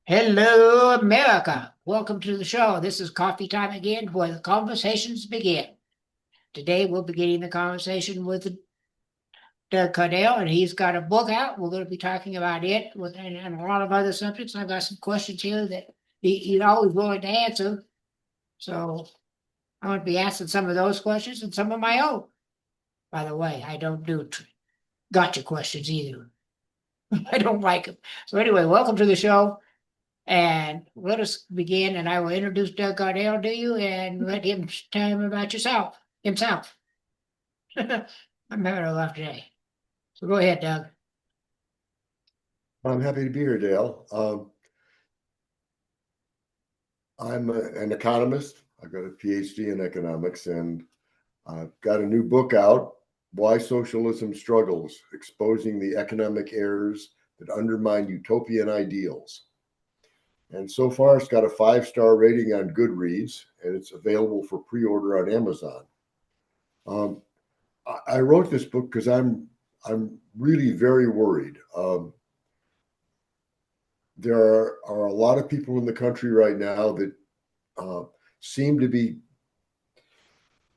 Hello, America. Welcome to the show. This is coffee time again where the conversations begin. Today we're beginning the conversation with Doug Cardell, and he's got a book out. We're going to be talking about it and a lot of other subjects. I've got some questions here that he's always willing to answer. So I'm going to be asking some of those questions and some of my own. By the way, I don't do gotcha questions either. I don't like them. So anyway, welcome to the show. And let us begin, and I will introduce Doug Cardell to you and let him tell him about himself. I'm having a rough day. So go ahead, Doug. I'm happy to be here, Dale. I'm an economist. I've got a PhD in economics, and I've got a new book out, Why Socialism Struggles, Exposing the Economic Errors that Undermine Utopian Ideals. And so far, it's got a 5-star rating on Goodreads, and it's available for pre-order on Amazon. I wrote this book because I'm really very worried. There are a lot of people in the country right now that seem to be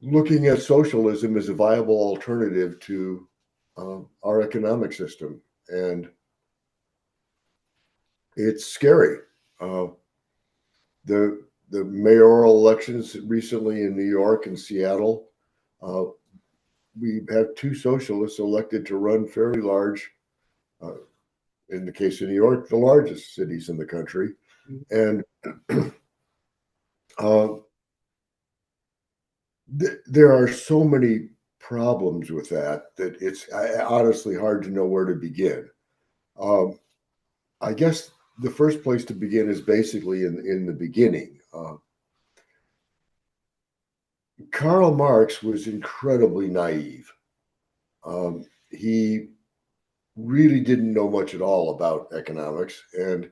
looking at socialism as a viable alternative to our economic system, and it's scary. The mayoral elections recently in New York and Seattle, we have 2 socialists elected to run fairly large, in the case of New York, the largest cities in the country. And there are so many problems with that it's honestly hard to know where to begin. I guess the first place to begin is basically in the beginning. Karl Marx was incredibly naive. He really didn't know much at all about economics, and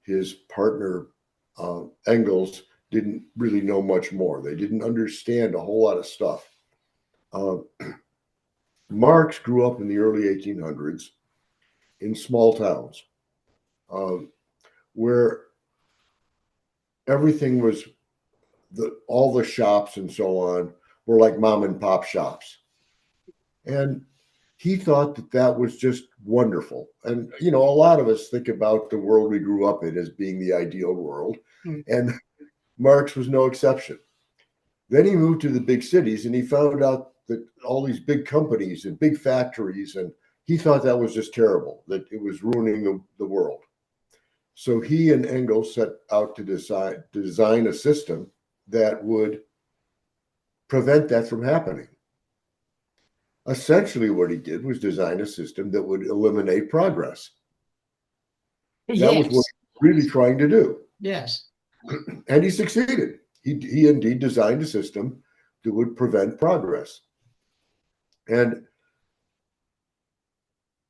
his partner Engels didn't really know much more. They didn't understand a whole lot of stuff. Marx grew up in the early 1800s in small towns where everything was, all the shops and so on were like mom and pop shops. And he thought that was just wonderful. And, a lot of us think about the world we grew up in as being the ideal world. And Marx was no exception. Then he moved to the big cities and he found out that all these big companies and big factories, and he thought that was just terrible, that it was ruining the world. So he and Engels set out to design a system that would prevent that from happening. Essentially, what he did was design a system that would eliminate progress. That was what he was really trying to do. Yes. And he succeeded. He indeed designed a system that would prevent progress. And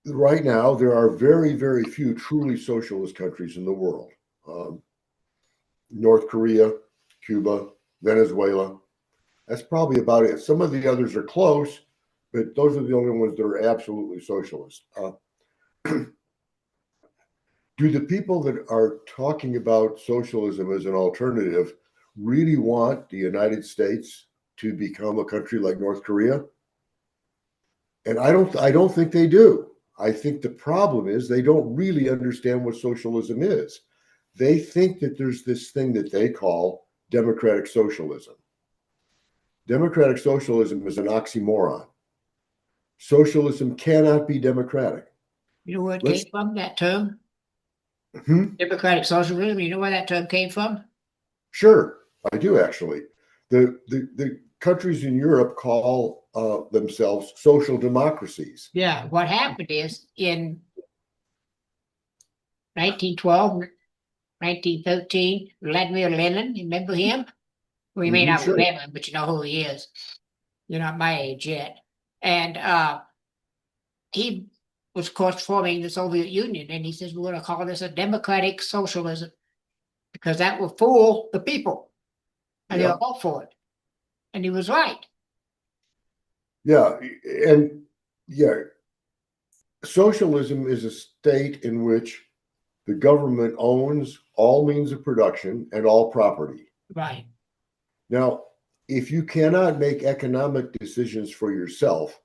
right now, there are very, very few truly socialist countries in the world. North Korea, Cuba, Venezuela. That's probably about it. Some of the others are close, but those are the only ones that are absolutely socialist. Do the people that are talking about socialism as an alternative really want the United States to become a country like North Korea? And I don't think they do. I think the problem is they don't really understand what socialism is. They think that there's this thing that they call democratic socialism. Democratic socialism is an oxymoron. Socialism cannot be democratic. You know where it came from, that term? Democratic socialism. You know where that term came from? Sure, I do actually. The countries in Europe call themselves social democracies. Yeah. What happened is in 1912, 1913, Vladimir Lenin, remember him? Well, you may not remember him, but you know who he is. You're not my age yet. And he was, of course, forming the Soviet Union, and he says, we're going to call this a democratic socialism because that will fool the people, and they'll vote for it. And he was right. Yeah, and socialism is a state in which the government owns all means of production and all property. Right. Now, if you cannot make economic decisions for yourself,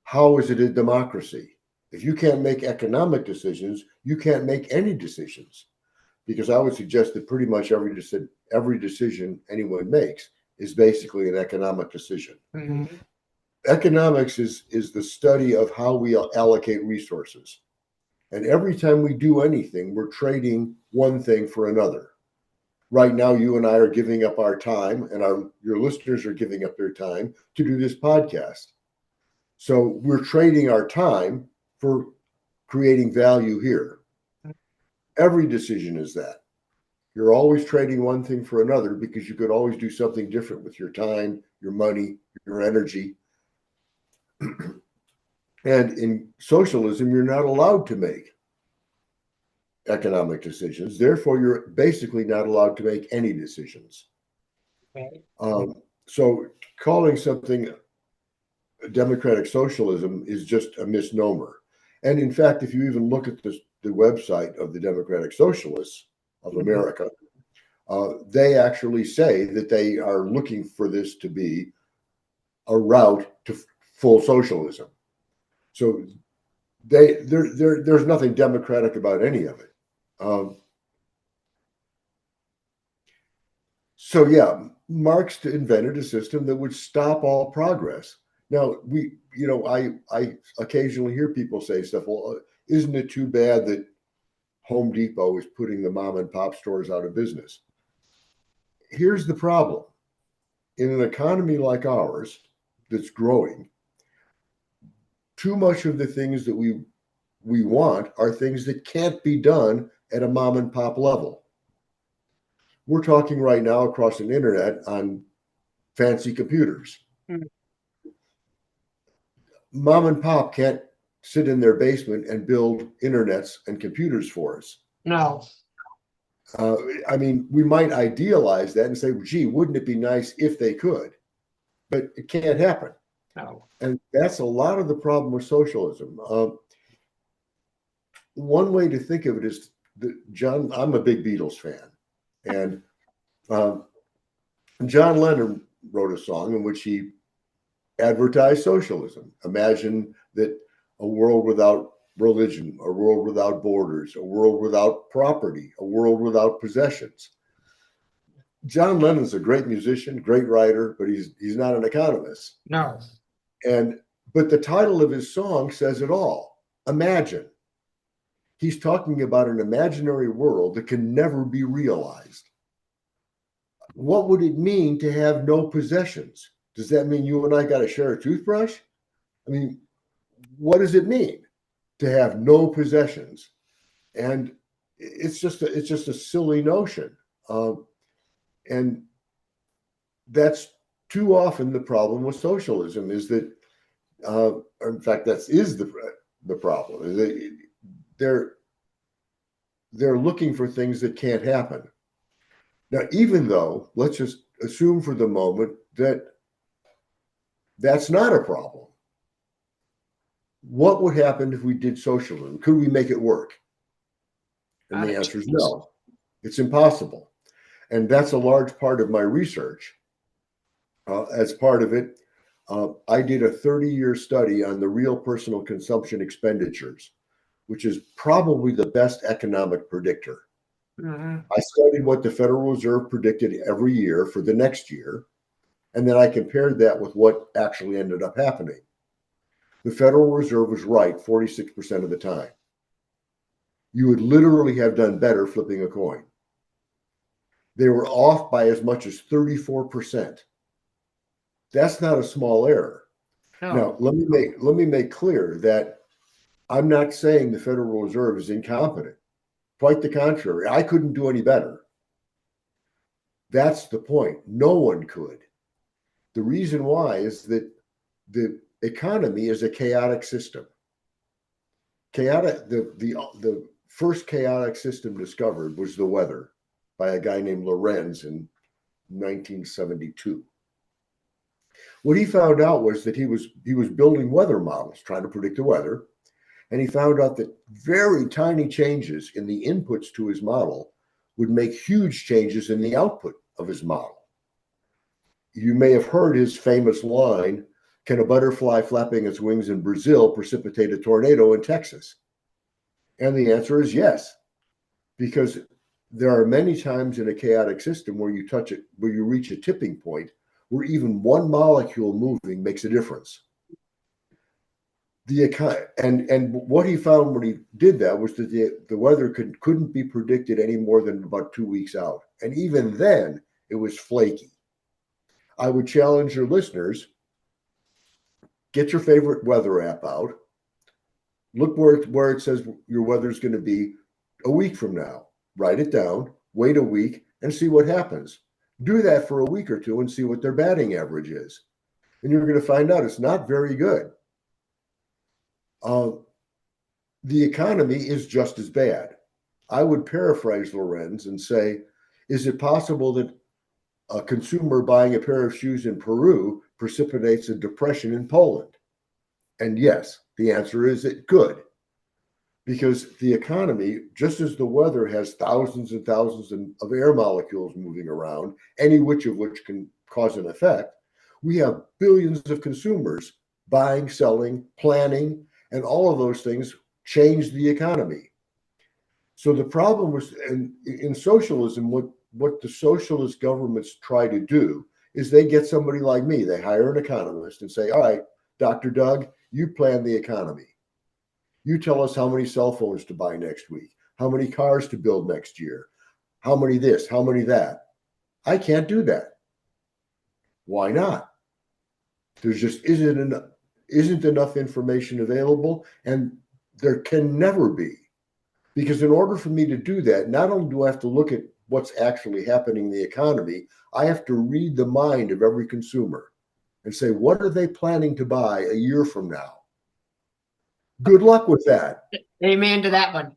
how is it a democracy? If you can't make economic decisions, you can't make any decisions. Because I would suggest that pretty much every decision anyone makes is basically an economic decision. Mm-hmm. Economics is the study of how we allocate resources. And every time we do anything, we're trading one thing for another. Right now, you and I are giving up our time, and your listeners are giving up their time to do this podcast. So we're trading our time for creating value here. Every decision is that. You're always trading one thing for another because you could always do something different with your time, your money, your energy. And in socialism, you're not allowed to make economic decisions. Therefore, you're basically not allowed to make any decisions. Right. So calling something democratic socialism is just a misnomer. And in fact, if you even look at the website of the Democratic Socialists of America, they actually say that they are looking for this to be a route to full socialism. So there's nothing democratic about any of it. So yeah, Marx invented a system that would stop all progress. Now I occasionally hear people say stuff. Well, isn't it too bad that Home Depot is putting the mom and pop stores out of business? Here's the problem. In an economy like ours that's growing, too much of the things that we want are things that can't be done at a mom and pop level. We're talking right now across an internet on fancy computers. Mom and pop can't sit in their basement and build internets and computers for us. No. I mean, we might idealize that and say, gee, wouldn't it be nice if they could? But it can't happen. No. And that's a lot of the problem with socialism. One way to think of it is John, I'm a big Beatles fan. And John Lennon wrote a song in which he advertised socialism. Imagine that a world without religion, a world without borders, a world without property, a world without possessions. John Lennon's a great musician, great writer, but he's not an economist. No. But the title of his song says it all. Imagine. He's talking about an imaginary world that can never be realized. What would it mean to have no possessions? Does that mean you and I got to share a toothbrush? I mean, what does it mean to have no possessions? And it's just a silly notion. And that's too often the problem with socialism is that, in fact, that is the problem. Is that they're looking for things that can't happen. Now, even though, let's just assume for the moment that that's not a problem. What would happen if we did socialism? Could we make it work? And the answer is no. It's impossible. And that's a large part of my research. As part of it, I did a 30-year study on the real personal consumption expenditures, which is probably the best economic predictor. Mm-hmm. I studied what the Federal Reserve predicted every year for the next year, and then I compared that with what actually ended up happening. The Federal Reserve was right 46% of the time. You would literally have done better flipping a coin. They were off by as much as 34%. That's not a small error. No. Now, let me make clear that I'm not saying the Federal Reserve is incompetent. Quite the contrary. I couldn't do any better. That's the point. No one could. The reason why is that the economy is a chaotic system. The first chaotic system discovered was the weather by a guy named Lorenz in 1972. What he found out was that he was building weather models, trying to predict the weather, And he found out that very tiny changes in the inputs to his model would make huge changes in the output of his model. You may have heard his famous line, "Can a butterfly flapping its wings in Brazil precipitate a tornado in Texas?" And the answer is yes, because there are many times in a chaotic system where you touch it, where you reach a tipping point where even one molecule moving makes a difference. And what he found when he did that was that the weather couldn't be predicted any more than about 2 weeks out. And even then, it was flaky. I would challenge your listeners, get your favorite weather app out, look where it says your weather's going to be a week from now. Write it down, wait a week, and see what happens. Do that for a week or two and see what their batting average is. And you're going to find out it's not very good. The economy is just as bad. I would paraphrase Lorenz and say, is it possible that a consumer buying a pair of shoes in Peru precipitates a depression in Poland? And yes, the answer is it could. Because the economy, just as the weather has thousands and thousands of air molecules moving around, any which of which can cause an effect, we have billions of consumers buying, selling, planning, and all of those things change the economy. So the problem was, in socialism, what the socialist governments try to do is they get somebody like me, they hire an economist and say, all right, Dr. Doug, you plan the economy. You tell us how many cell phones to buy next week, how many cars to build next year, how many this, how many that. I can't do that. Why not? There just isn't enough information available, and there can never be. Because in order for me to do that, not only do I have to look at what's actually happening in the economy, I have to read the mind of every consumer and say, what are they planning to buy a year from now? Good luck with that. Amen to that one.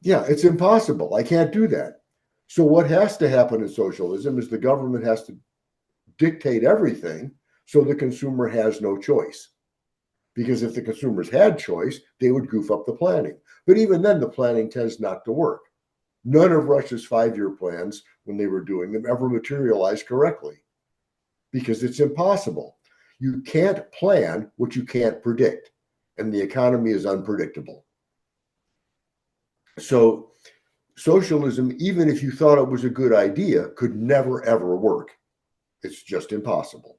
Yeah, it's impossible. I can't do that. So what has to happen in socialism is the government has to dictate everything so the consumer has no choice. Because if the consumers had choice, they would goof up the planning. But even then, the planning tends not to work. None of Russia's 5-year plans, when they were doing them, ever materialized correctly because it's impossible. You can't plan what you can't predict, and the economy is unpredictable. So socialism, even if you thought it was a good idea, could never, ever work. It's just impossible.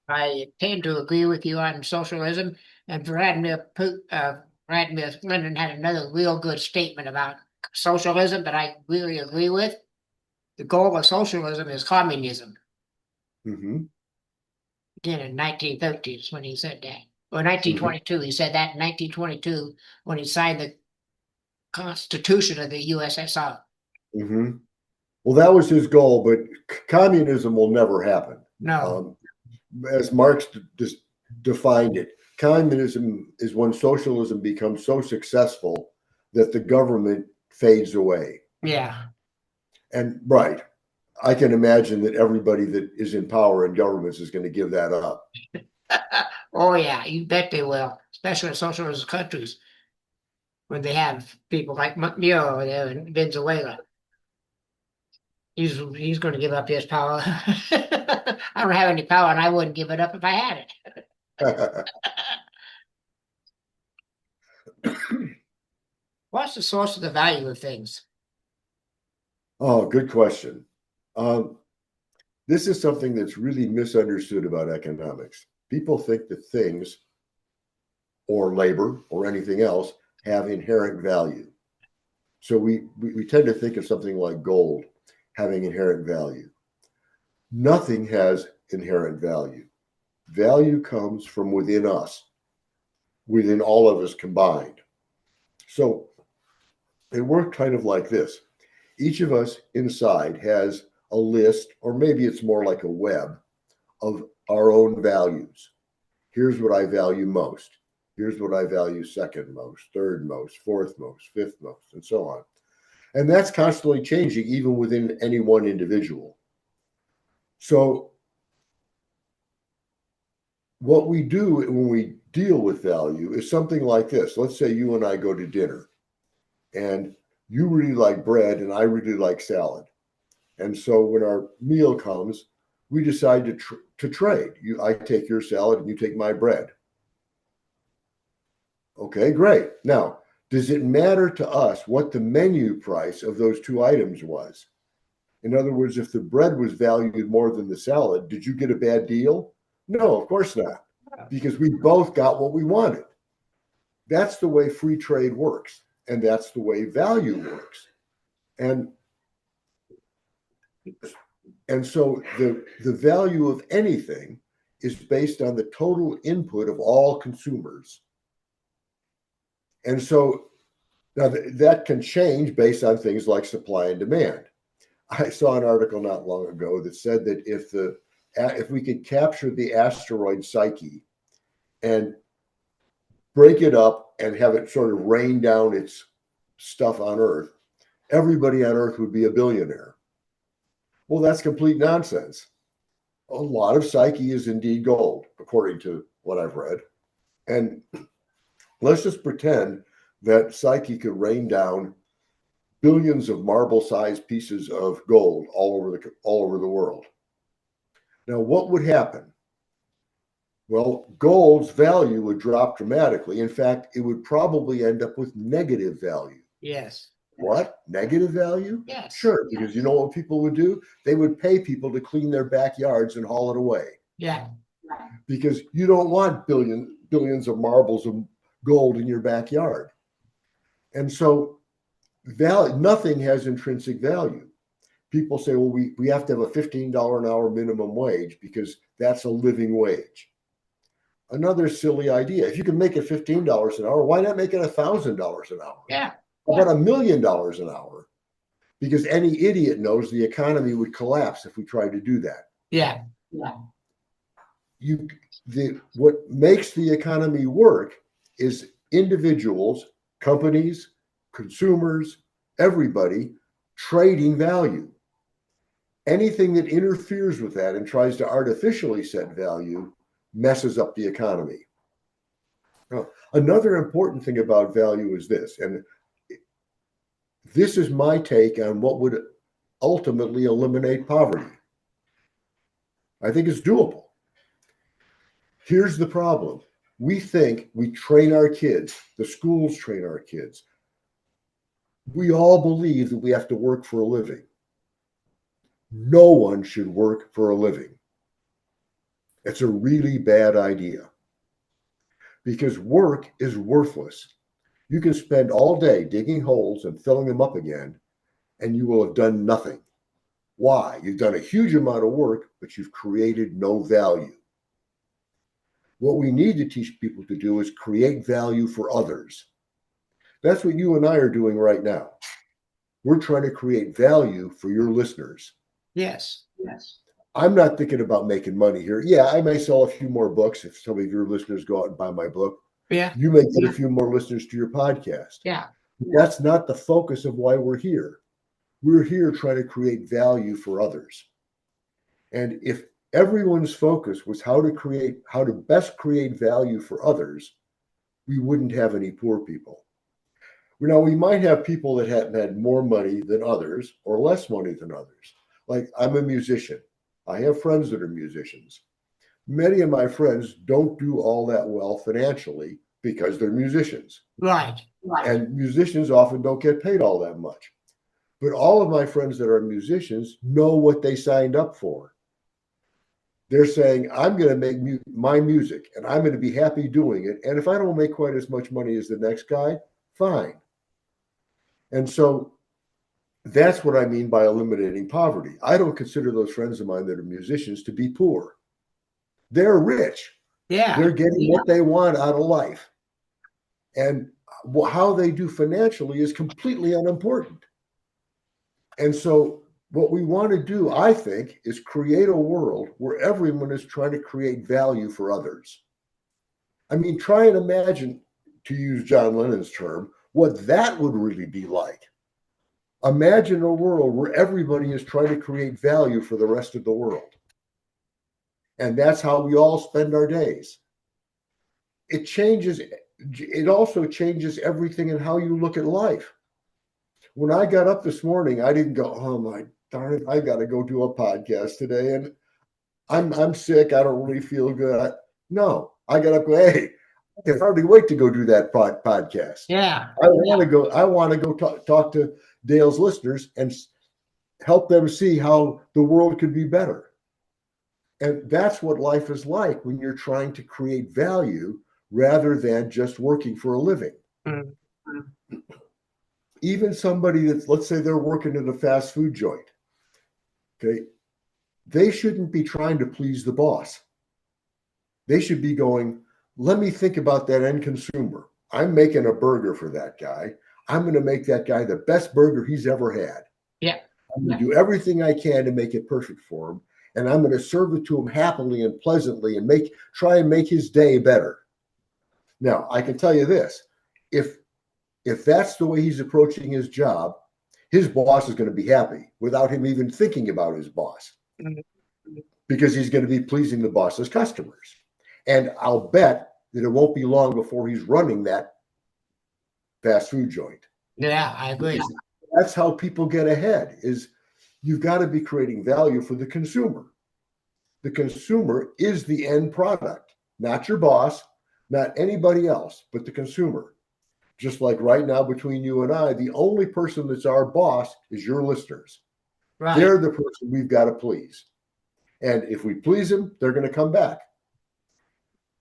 I tend to agree with you on socialism, and Vladimir Lenin had another real good statement about socialism that I really agree with. The goal of socialism is communism. Mm-hmm. Again, in 1913 is when he said that. Or 1922, he said that in 1922 when he signed the Constitution of the USSR. Mm-hmm. Well, that was his goal, but communism will never happen. No. As Marx just defined it, communism is when socialism becomes so successful that the government fades away. Yeah. And right, I can imagine that everybody that is in power in governments is going to give that up. Oh, yeah, you bet they will, especially in socialist countries when they have people like Maduro over there in Venezuela. He's going to give up his power. I don't have any power, and I wouldn't give it up if I had it. What's the source of the value of things? Oh, good question. This is something that's really misunderstood about economics. People think that things or labor or anything else have inherent value. So we tend to think of something like gold having inherent value. Nothing has inherent value. Value comes from within us, within all of us combined. So it worked kind of like this. Each of us inside has a list, or maybe it's more like a web, of our own values. Here's what I value most. Here's what I value second most, third most, fourth most, fifth most, and so on. And that's constantly changing, even within any one individual. So what we do when we deal with value is something like this. Let's say you and I go to dinner, and you really like bread and I really like salad. And so when our meal comes, we decide to trade. I take your salad and you take my bread. Okay, great. Now, does it matter to us what the menu price of those two items was? In other words, if the bread was valued more than the salad, did you get a bad deal? No, of course not, because we both got what we wanted. That's the way free trade works, and that's the way value works. And so the value of anything is based on the total input of all consumers. And so now that can change based on things like supply and demand. I saw an article not long ago that said that if we could capture the asteroid Psyche and break it up and have it sort of rain down its stuff on Earth, everybody on Earth would be a billionaire. Well, that's complete nonsense. A lot of Psyche is indeed gold, according to what I've read. And let's just pretend that Psyche could rain down billions of marble-sized pieces of gold all over the world. Now, what would happen? Well, gold's value would drop dramatically. In fact, it would probably end up with negative value. Yes. What? Negative value? Yes. Sure, because you know what people would do? They would pay people to clean their backyards and haul it away. Yeah. Because you don't want billions of marbles of gold in your backyard. And so nothing has intrinsic value. People say, well, we have to have a $15 an hour minimum wage because that's a living wage. Another silly idea. If you can make it $15 an hour, why not make it $1,000 an hour? Yeah. About $1 million an hour? Because any idiot knows the economy would collapse if we tried to do that. Yeah. What makes the economy work is individuals, companies, consumers, everybody trading value. Anything that interferes with that and tries to artificially set value messes up the economy. Now, another important thing about value is this, and this is my take on what would ultimately eliminate poverty. I think it's doable. Here's the problem. We think we train our kids, the schools train our kids. We all believe that we have to work for a living. No one should work for a living. It's a really bad idea because work is worthless. You can spend all day digging holes and filling them up again, and you will have done nothing. Why? You've done a huge amount of work, but you've created no value. What we need to teach people to do is create value for others. That's what you and I are doing right now. We're trying to create value for your listeners. Yes. I'm not thinking about making money here. Yeah, I may sell a few more books if some of your listeners go out and buy my book. Yeah. You may get a few more listeners to your podcast. Yeah. That's not the focus of why we're here. We're here trying to create value for others. And if everyone's focus was how to best create value for others, we wouldn't have any poor people. Now, we might have people that had more money than others or less money than others. Like, I'm a musician. I have friends that are musicians. Many of my friends don't do all that well financially because they're musicians. Right. And musicians often don't get paid all that much. But all of my friends that are musicians know what they signed up for. They're saying, I'm going to make my music and I'm going to be happy doing it. And if I don't make quite as much money as the next guy, fine. And so that's what I mean by eliminating poverty. I don't consider those friends of mine that are musicians to be poor. They're rich. Yeah. They're getting what they want out of life. And how they do financially is completely unimportant. And so what we want to do, I think, is create a world where everyone is trying to create value for others. I mean, try and imagine, to use John Lennon's term, what that would really be like. Imagine a world where everybody is trying to create value for the rest of the world. And that's how we all spend our days. it also changes everything in how you look at life. When I got up this morning, I didn't go, oh my darn it, I got to go do a podcast today, and I'm sick. I don't really feel good. No, I got up. Hey, I can hardly wait to go do that podcast. Yeah. I want to go. I want to go talk to Dale's listeners and help them see how the world could be better. And that's what life is like when you're trying to create value rather than just working for a living. Mm-hmm. Even somebody that's, let's say they're working at a fast food joint, okay, they shouldn't be trying to please the boss. They should be going, let me think about that end consumer. I'm making a burger for that guy. I'm going to make that guy the best burger he's ever had. Yeah. I'm going to do everything I can to make it perfect for him. And I'm going to serve it to him happily and pleasantly and try and make his day better. Now, I can tell you this, if that's the way he's approaching his job, his boss is going to be happy without him even thinking about his boss, because he's going to be pleasing the boss's customers. And I'll bet that it won't be long before he's running that fast food joint. Yeah, I agree. That's how people get ahead, is you've got to be creating value for the consumer. The consumer is the end product, not your boss, not anybody else, but the consumer. Just like right now between you and I, the only person that's our boss is your listeners. Right. They're the person we've got to please. And if we please them, they're going to come back.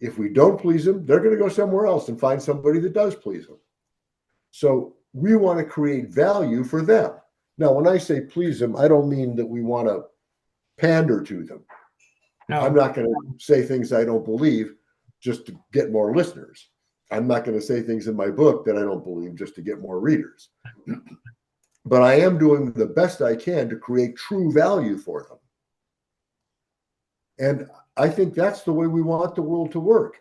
If we don't please them, they're going to go somewhere else and find somebody that does please them. So we want to create value for them. Now, when I say please them, I don't mean that we want to pander to them. No. I'm not going to say things I don't believe just to get more listeners. I'm not going to say things in my book that I don't believe just to get more readers. But I am doing the best I can to create true value for them. And I think that's the way we want the world to work.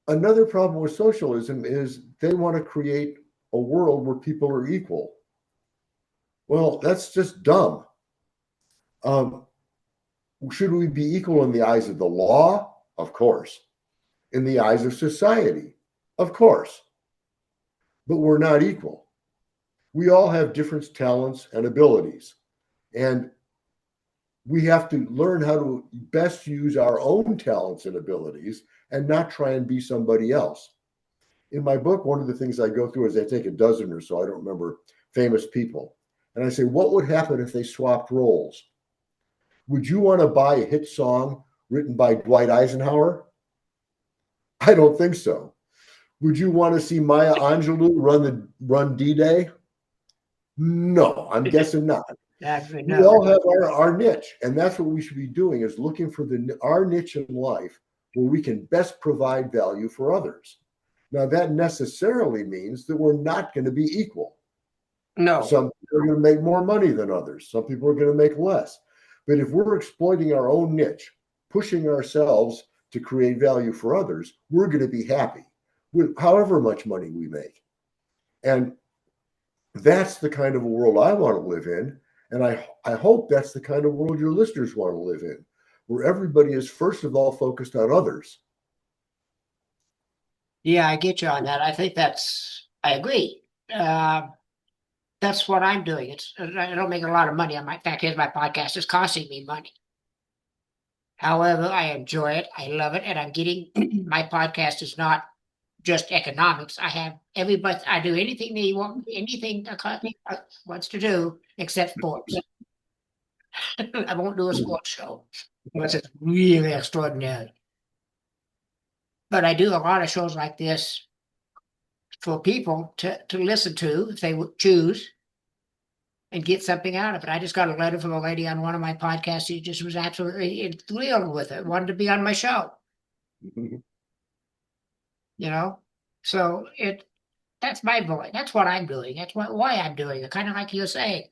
Another problem with socialism is they want to create a world where people are equal. Well, that's just dumb. Should we be equal in the eyes of the law? Of course. In the eyes of society? Of course. But we're not equal. We all have different talents and abilities. And we have to learn how to best use our own talents and abilities and not try and be somebody else. In my book, one of the things I go through is I take a dozen or so, I don't remember, famous people. And I say, what would happen if they swapped roles? Would you want to buy a hit song written by Dwight Eisenhower? I don't think so. Would you want to see Maya Angelou run D-Day? No, I'm guessing not. We all have our niche, and that's what we should be doing, is looking for our niche in life where we can best provide value for others. Now, that necessarily means that we're not going to be equal. No. Some people are going to make more money than others. Some people are going to make less. But if we're exploiting our own niche, pushing ourselves to create value for others, we're going to be happy with however much money we make. And that's the kind of a world I want to live in. And I hope that's the kind of world your listeners want to live in, where everybody is first of all focused on others. Yeah, I get you on that. I think I agree. That's what I'm doing. I don't make a lot of money on in fact, here's my podcast. It's costing me money. However, I enjoy it. I love it. And I'm getting, my podcast is not just economics. I have everybody, I do anything they want, anything a company wants to do except sports. I won't do a sports show unless it's really extraordinary. But I do a lot of shows like this for people to listen to if they would choose and get something out of it. I just got a letter from a lady on one of my podcasts who just was absolutely thrilled with it, wanted to be on my show. Mm-hmm. You know, so that's my voice. That's what I'm doing. That's why I'm doing it. Kind of like you're saying.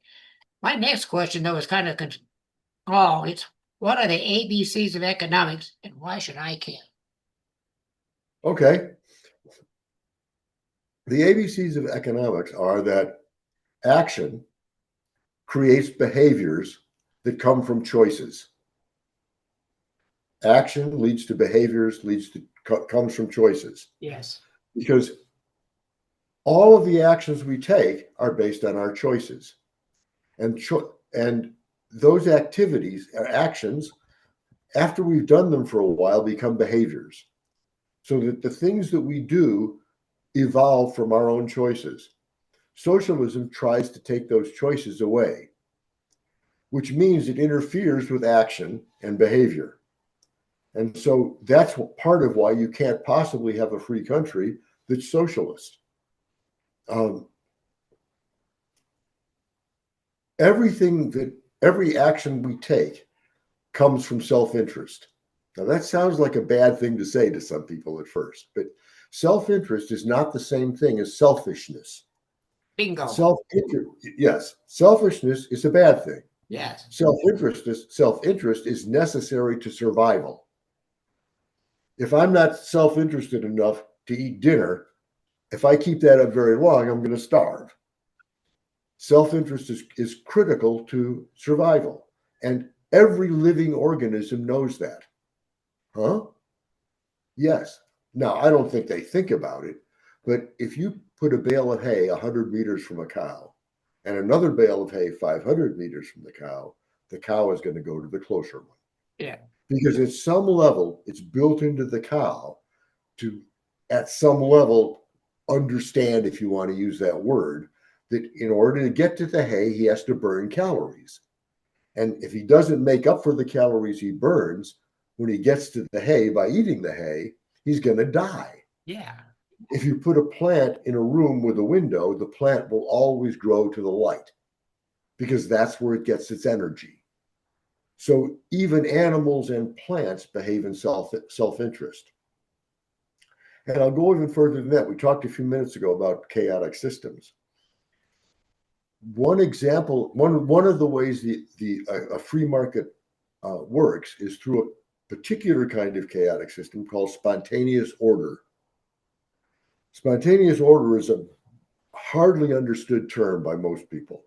My next question, though, is kind of it's what are the ABCs of economics, and why should I care? Okay. The ABCs of economics are that action creates behaviors that come from choices. Action leads to behaviors, leads to comes from choices. Yes. Because all of the actions we take are based on our choices. And those activities or actions, after we've done them for a while, become behaviors. So that the things that we do evolve from our own choices. Socialism tries to take those choices away, which means it interferes with action and behavior. And so that's part of why you can't possibly have a free country that's socialist. Every action we take comes from self-interest. Now that sounds like a bad thing to say to some people at first, but self-interest is not the same thing as selfishness. Bingo. Yes, selfishness is a bad thing. Yes. Self-interest is necessary to survival. If I'm not self-interested enough to eat dinner, if I keep that up very long, I'm going to starve. Self-interest is critical to survival. And every living organism knows that. Huh? Yes. Now, I don't think they think about it, but if you put a bale of hay 100 meters from a cow and another bale of hay 500 meters from the cow is going to go to the closer one. Yeah. Because at some level, it's built into the cow to, at some level, understand, if you want to use that word, that in order to get to the hay, he has to burn calories. And if he doesn't make up for the calories he burns, when he gets to the hay by eating the hay, he's going to die. Yeah. If you put a plant in a room with a window, the plant will always grow to the light because that's where it gets its energy. So even animals and plants behave in self-interest. And I'll go even further than that. We talked a few minutes ago about chaotic systems. One example, one of the ways a free market works is through a particular kind of chaotic system called spontaneous order. Spontaneous order is a hardly understood term by most people.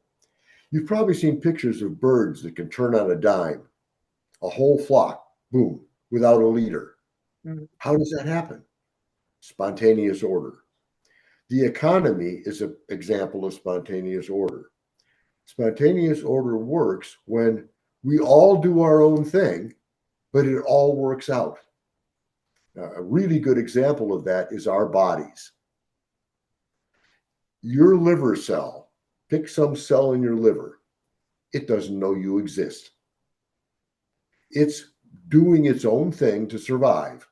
You've probably seen pictures of birds that can turn on a dime, a whole flock, boom, without a leader. Mm-hmm. How does that happen? Spontaneous order. The economy is an example of spontaneous order. Spontaneous order works when we all do our own thing, but it all works out. Now, a really good example of that is our bodies. Your liver cell, pick some cell in your liver, it doesn't know you exist. It's doing its own thing to survive.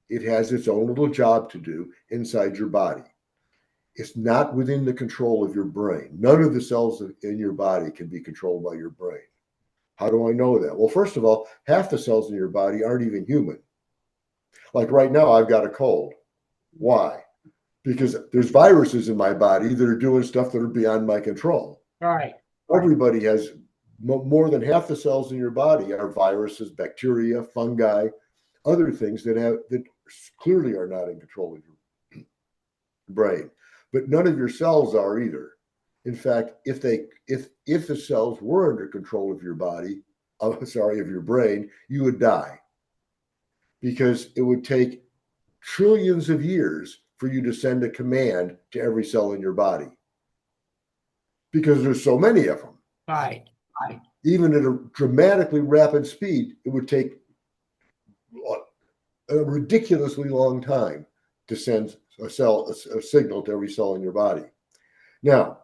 It has its own little job to do inside your body. It's not within the control of your brain. None of the cells in your body can be controlled by your brain. How do I know that? Well, first of all, half the cells in your body aren't even human. Like right now, I've got a cold. Why? Because there's viruses in my body that are doing stuff that are beyond my control. Right. Everybody has more than half the cells in your body are viruses, bacteria, fungi, other things that clearly are not in control of your brain. But none of your cells are either. In fact, if the cells were under control of your body, of your brain, you would die. Because it would take trillions of years for you to send a command to every cell in your body. Because there's so many of them. Right. Even at a dramatically rapid speed, it would take a ridiculously long time to send a signal to every cell in your body. Now,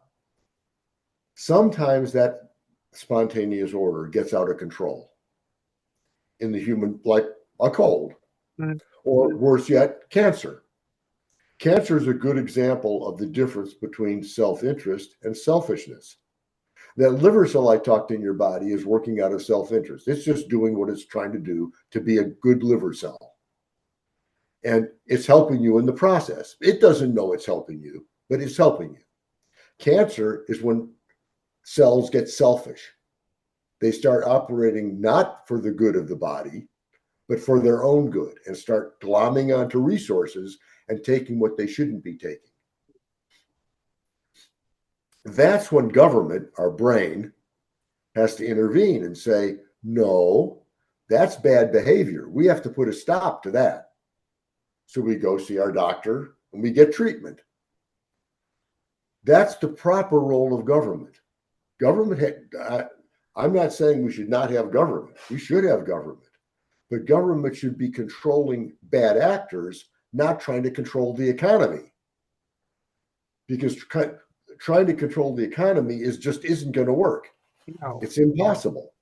sometimes that spontaneous order gets out of control in the human, like a cold, or worse yet, cancer. Cancer is a good example of the difference between self-interest and selfishness. That liver cell I talked in your body is working out of self-interest. It's just doing what it's trying to do to be a good liver cell. And it's helping you in the process. It doesn't know it's helping you, but it's helping you. Cancer is when cells get selfish. They start operating not for the good of the body, but for their own good and start glomming onto resources and taking what they shouldn't be taking. That's when government, our brain, has to intervene and say, no, that's bad behavior. We have to put a stop to that. So we go see our doctor and we get treatment. That's the proper role of government. I'm not saying we should not have government. We should have government. But government should be controlling bad actors, not trying to control the economy. Because trying to control the economy isn't going to work. No. It's impossible.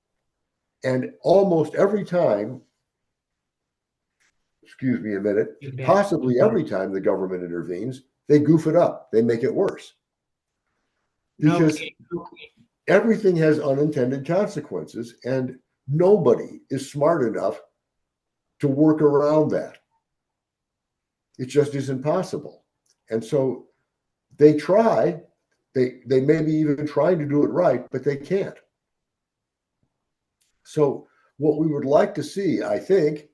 And almost every time, excuse me a minute, possibly every time the government intervenes, they goof it up. They make it worse. Because everything has unintended consequences, and nobody is smart enough to work around that. It just isn't possible. And so they try, they may be even trying to do it right, but they can't. So what we would like to see, I think,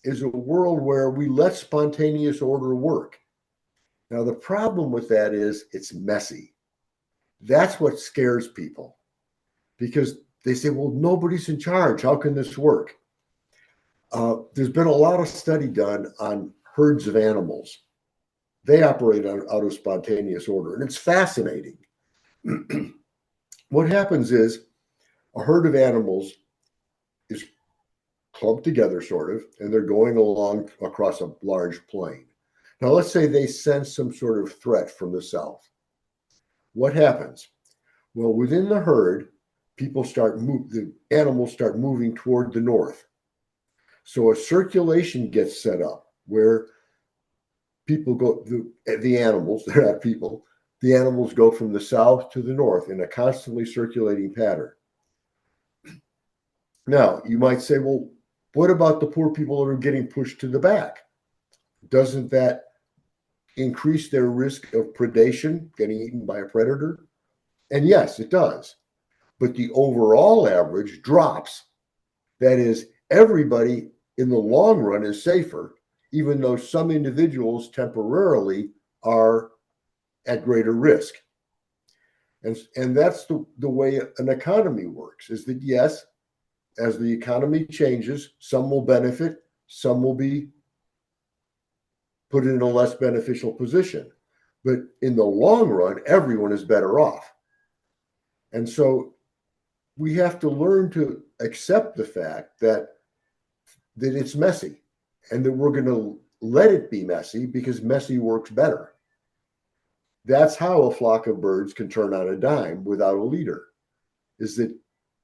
is a world where we let spontaneous order work. Now, the problem with that is it's messy. That's what scares people, because they say, well, nobody's in charge. How can this work? There's been a lot of study done on herds of animals. They operate out of spontaneous order, and it's fascinating. What happens is a herd of animals is clumped together, sort of, and they're going along across a large plain. Now, let's say they sense some sort of threat from the south. What happens? Well, within the herd, the animals start moving toward the north. So a circulation gets set up where people go, the animals, they're not people, the animals go from the south to the north in a constantly circulating pattern. Now, you might say, well, what about the poor people that are getting pushed to the back? Doesn't that increase their risk of predation, getting eaten by a predator? And yes, it does. But the overall average drops. That is, everybody in the long run is safer, even though some individuals temporarily are at greater risk. And that's the way an economy works, is that yes, as the economy changes, some will benefit, some will be put in a less beneficial position. But in the long run, everyone is better off. And so we have to learn to accept the fact that it's messy, and that we're going to let it be messy because messy works better. That's how a flock of birds can turn on a dime without a leader, is that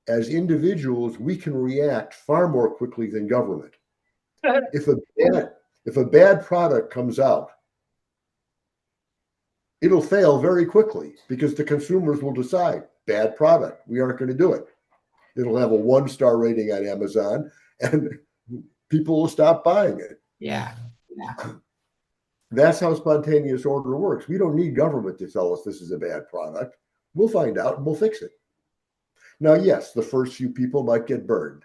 as individuals, we can react far more quickly than government. If a bad product comes out, it'll fail very quickly because the consumers will decide, bad product, we aren't going to do it. It'll have a 1-star rating on Amazon, and people will stop buying it. Yeah. That's how spontaneous order works. We don't need government to tell us this is a bad product. We'll find out and we'll fix it. Now, yes, the first few people might get burned,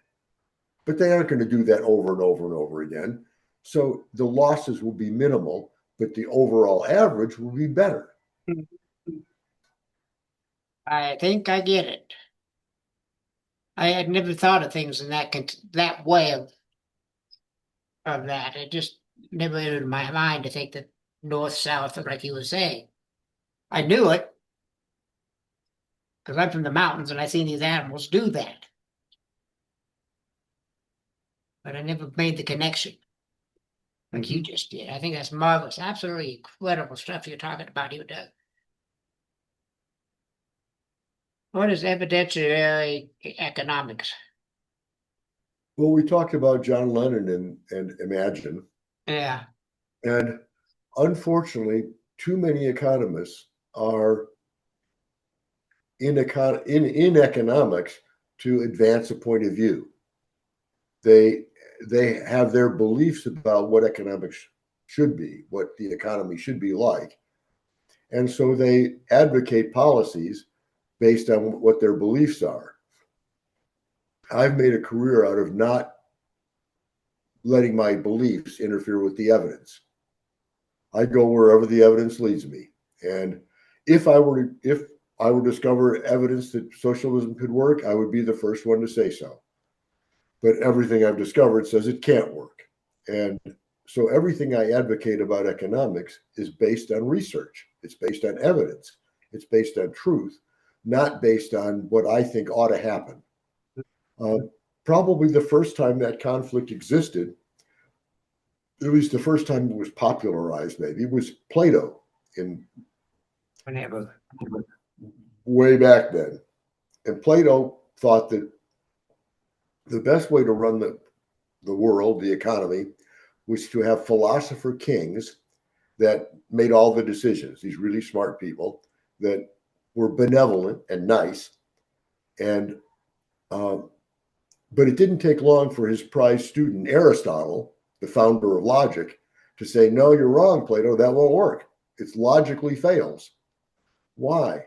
but they aren't going to do that over and over and over again. So the losses will be minimal, but the overall average will be better. I think I get it. I had never thought of things in that way of that. It just never entered my mind to think that north, south, like you were saying. I knew it because I'm from the mountains and I've seen these animals do that. But I never made the connection like you just did. I think that's marvelous. Absolutely incredible stuff you're talking about here, Doug. What is evidentiary economics? Well, we talked about John Lennon and Imagine. Yeah. And unfortunately, too many economists are in economics to advance a point of view. They have their beliefs about what economics should be, what the economy should be like. And so they advocate policies based on what their beliefs are. I've made a career out of not letting my beliefs interfere with the evidence. I go wherever the evidence leads me. And if I were to discover evidence that socialism could work, I would be the first one to say so. But everything I've discovered says it can't work. And So everything I advocate about economics is based on research. It's based on evidence. It's based on truth, not based on what I think ought to happen. Probably the first time that conflict existed, at least the first time it was popularized, maybe, was Plato in Whenever. way back then. And Plato thought that the best way to run the world, the economy, was to have philosopher kings that made all the decisions, these really smart people that were benevolent and nice. And but it didn't take long for his prized student, Aristotle, the founder of logic, to say, no, you're wrong, Plato, that won't work. It logically fails. Why?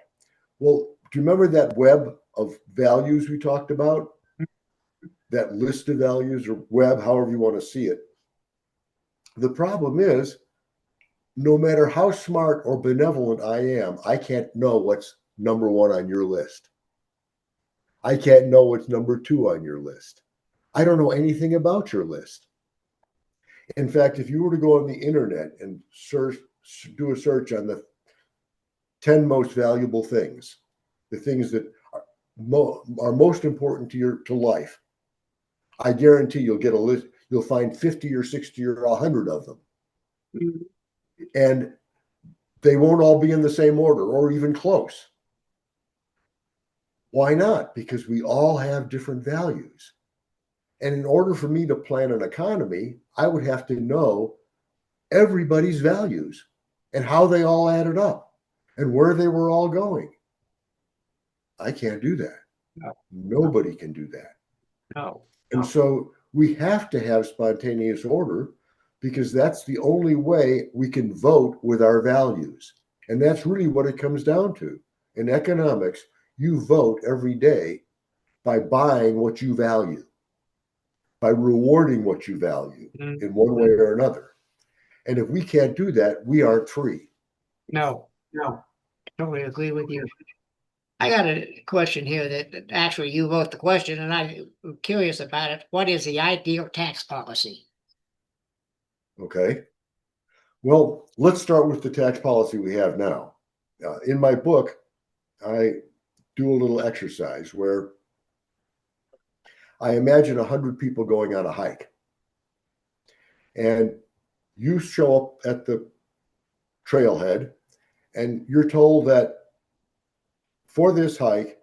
Well, do you remember that web of values we talked about? That list of values, or web, however you want to see it. The problem is, no matter how smart or benevolent I am, I can't know what's number one on your list. I can't know what's number two on your list. I don't know anything about your list. In fact, if you were to go on the internet and do a search on the 10 most valuable things, the things that are most important to life, I guarantee you'll get a list. You'll find 50 or 60 or 100 of them. Mm-hmm. And they won't all be in the same order or even close. Why not? Because we all have different values. And in order for me to plan an economy, I would have to know everybody's values and how they all added up and where they were all going. I can't do that. No. Nobody can do that. No. And so we have to have spontaneous order, because that's the only way we can vote with our values. And that's really what it comes down to. In economics, you vote every day by buying what you value, by rewarding what you value in one way or another. And if we can't do that, we aren't free. No. Totally agree with you. I got a question here that actually you wrote the question, and I'm curious about it. What is the ideal tax policy? Okay. Well, let's start with the tax policy we have now. In my book, I do a little exercise where I imagine 100 people going on a hike. And you show up at the trailhead, and you're told that for this hike,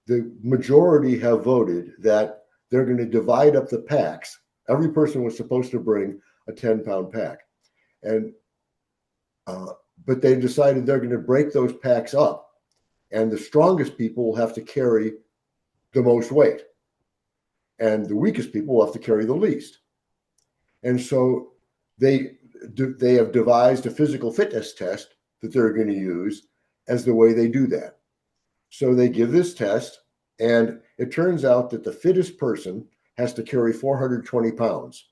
the majority have voted that they're going to divide up the packs. Every person was supposed to bring a 10-pound pack. And but they decided they're going to break those packs up, and the strongest people will have to carry the most weight, and the weakest people will have to carry the least. And so they have devised a physical fitness test that they're going to use as the way they do that. So they give this test, and it turns out that the fittest person has to carry 420 pounds.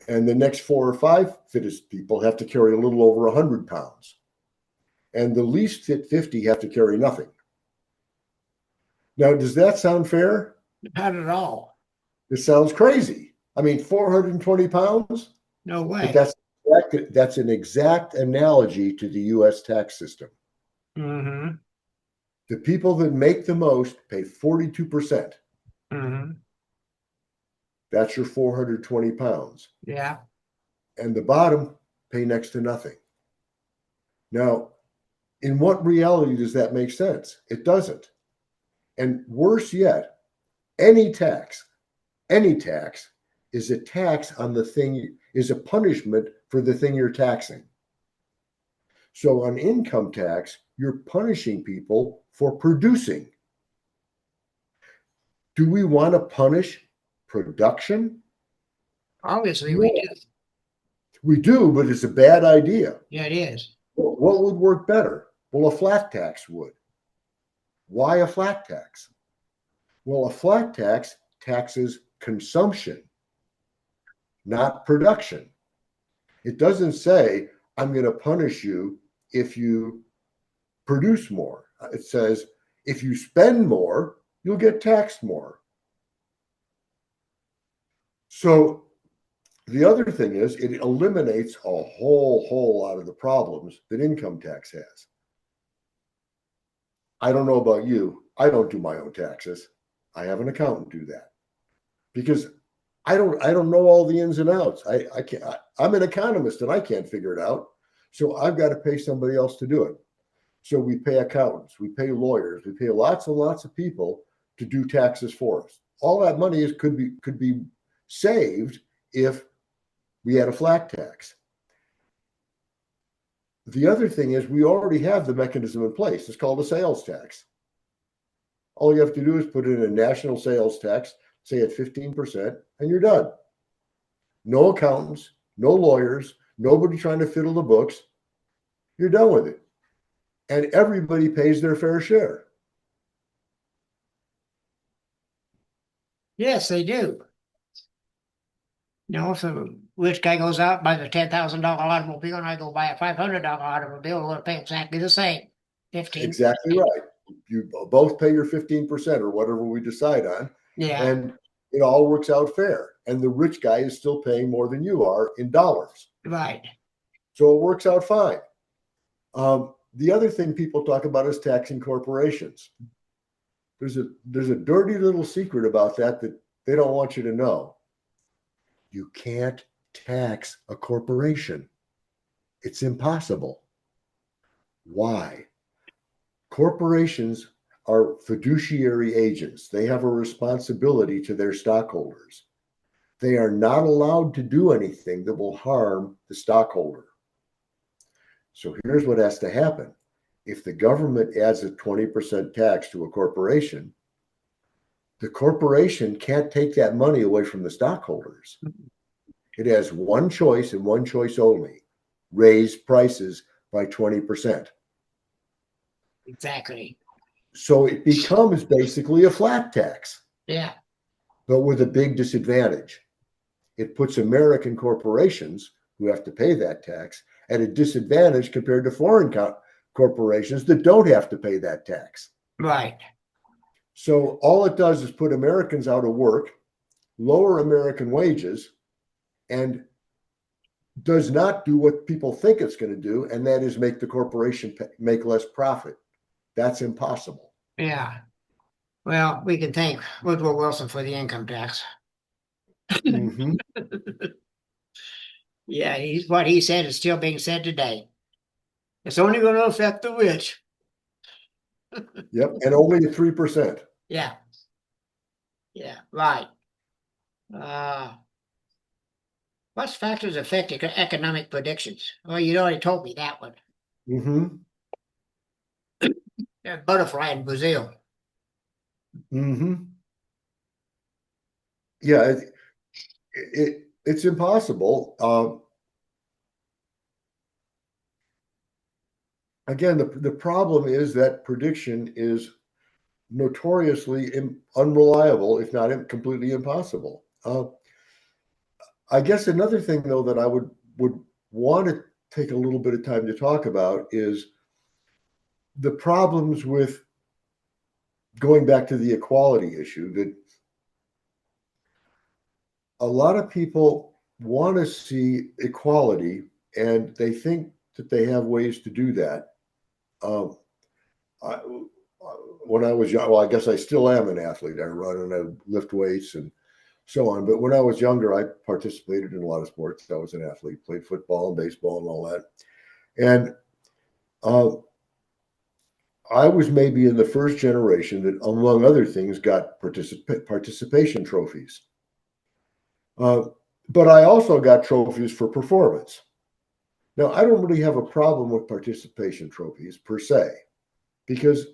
And the next 4 or 5 fittest people have to carry a little over 100 pounds. And the least fit 50 have to carry nothing. Now, does that sound fair? Not at all. It sounds crazy. I mean, 420 pounds? No way. But that's an exact analogy to the U.S. tax system. Mm-hmm. The people that make the most pay 42%. Mm-hmm. That's your 420 pounds. Yeah. And the bottom pay next to nothing. Now, in what reality does that make sense? It doesn't. And worse yet, any tax is a tax on the thing, is a punishment for the thing you're taxing. So on income tax, you're punishing people for producing. Do we want to punish production? Obviously, we do. We do, but it's a bad idea. Yeah, it is. What would work better? Well, a flat tax would. Why a flat tax? Well, a flat tax taxes consumption, not production. It doesn't say, I'm going to punish you if you produce more. It says, if you spend more, you'll get taxed more. So The other thing is it eliminates a whole lot of the problems that income tax has. I don't know about you. I don't do my own taxes. I have an accountant do that because I don't know all the ins and outs. I can't. I'm an economist and I can't figure it out. So I've got to pay somebody else to do it. So we pay accountants, we pay lawyers, we pay lots and lots of people to do taxes for us. All that money could be saved if we had a flat tax. The other thing is we already have the mechanism in place. It's called a sales tax. All you have to do is put in a national sales tax, say at 15%, and you're done. No accountants, no lawyers, nobody trying to fiddle the books. You're done with it. And everybody pays their fair share. Yes, they do. If a rich guy goes out and buys a $10,000 automobile and I go buy a $500 automobile, we're going to pay exactly the same. 15. Exactly right. You both pay your 15% or whatever we decide on. Yeah. And it all works out fair. And the rich guy is still paying more than you are in dollars. Right. So it works out fine. The other thing people talk about is taxing corporations. There's a dirty little secret about that they don't want you to know. You can't tax a corporation. It's impossible. Why? Corporations are fiduciary agents. They have a responsibility to their stockholders. They are not allowed to do anything that will harm the stockholder. So here's what has to happen. If the government adds a 20% tax to a corporation, the corporation can't take that money away from the stockholders. It has one choice and one choice only: raise prices by 20%. Exactly. So it becomes basically a flat tax. Yeah. But with a big disadvantage. It puts American corporations who have to pay that tax at a disadvantage compared to foreign corporations that don't have to pay that tax. Right. So all it does is put Americans out of work, lower American wages, and does not do what people think it's going to do, and that is make the corporation make less profit. That's impossible. Yeah. Well, we can thank Woodrow Wilson for the income tax. Mm-hmm. Yeah, what he said is still being said today. It's only going to affect the rich. Yep, and only at 3%. Yeah. Yeah, right. What factors affect economic predictions? Well, you already told me that one. Mm-hmm. Butterfly in Brazil. Mm-hmm. Yeah, it's impossible. Again, the problem is that prediction is notoriously unreliable, if not completely impossible. I guess another thing, though, that I would want to take a little bit of time to talk about is the problems with going back to the equality issue, that a lot of people want to see equality and they think that they have ways to do that. Um, I, when I was young, well, I guess I still am an athlete. I run and I lift weights and so on. But when I was younger, I participated in a lot of sports. I was an athlete, played football and baseball and all that. And I was maybe in the first generation that, among other things, got participation trophies. But I also got trophies for performance. Now, I don't really have a problem with participation trophies per se, because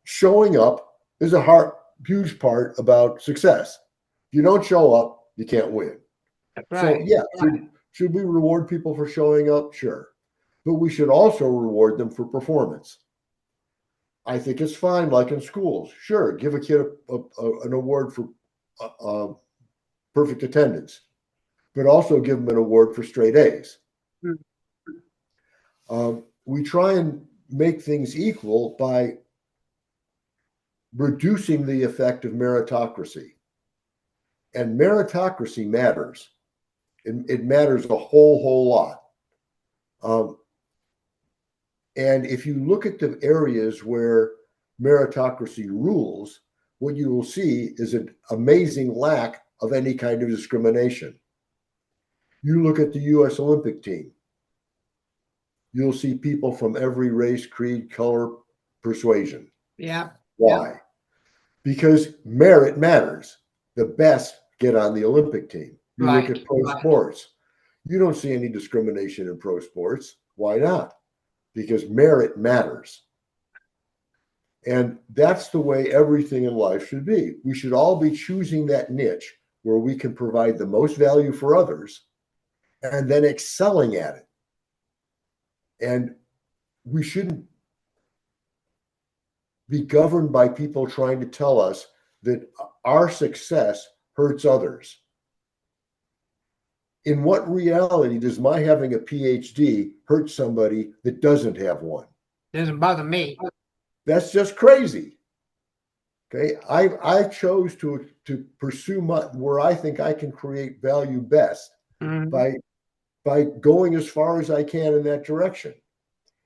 showing up is a huge part about success. If you don't show up, you can't win. Right. So, yeah, should we reward people for showing up? Sure. But we should also reward them for performance. I think it's fine, like in schools. Sure, give a kid an award for perfect attendance, but also give them an award for straight A's. We try and make things equal by reducing the effect of meritocracy. And meritocracy matters. It matters a whole lot. And if you look at the areas where meritocracy rules, what you will see is an amazing lack of any kind of discrimination. You look at the U.S. Olympic team, you'll see people from every race, creed, color, persuasion. Yeah. Why? Because merit matters. The best get on the Olympic team. You look at pro sports, you don't see any discrimination in pro sports. Why not? Because merit matters. And that's the way everything in life should be. We should all be choosing that niche where we can provide the most value for others and then excelling at it. And we shouldn't be governed by people trying to tell us that our success hurts others. In what reality does my having a PhD hurt somebody that doesn't have one? Doesn't bother me. That's just crazy. Okay, I chose to pursue where I think I can create value best by going as far as I can in that direction.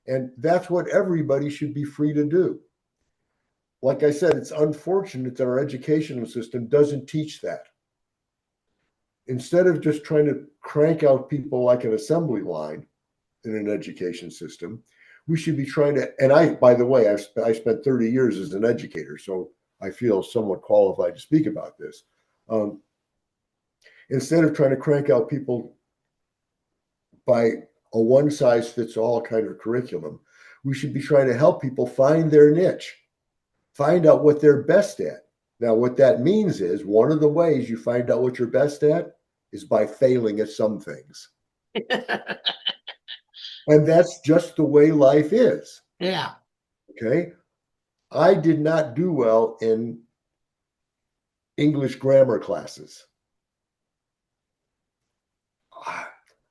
And that's what everybody should be free to do. Like I said, it's unfortunate that our educational system doesn't teach that. Instead of just trying to crank out people like an assembly line in an education system, we should be trying to, and by the way, I spent 30 years as an educator, so I feel somewhat qualified to speak about this. Instead of trying to crank out people by a one-size-fits-all kind of curriculum, we should be trying to help people find their niche, find out what they're best at. Now, what that means is one of the ways you find out what you're best at is by failing at some things. And that's just the way life is. Yeah. Okay. I did not do well in English grammar classes.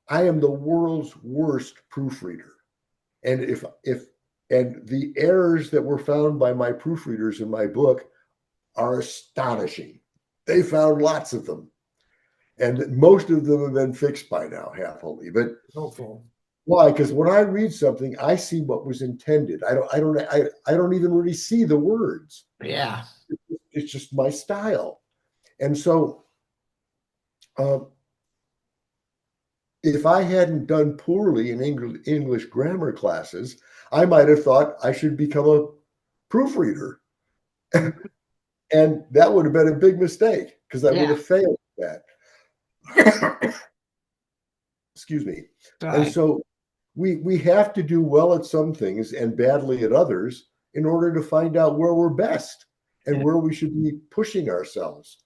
I am the world's worst proofreader. And and the errors that were found by my proofreaders in my book are astonishing. They found lots of them. And most of them have been fixed by now, happily. But why? Because when I read something, I see what was intended. I don't even really see the words. Yeah. It's just my style. And so if I hadn't done poorly in English grammar classes, I might have thought I should become a proofreader. And that would have been a big mistake because I would have failed at that. Excuse me. Right. And so we have to do well at some things and badly at others in order to find out where we're best and where we should be pushing ourselves.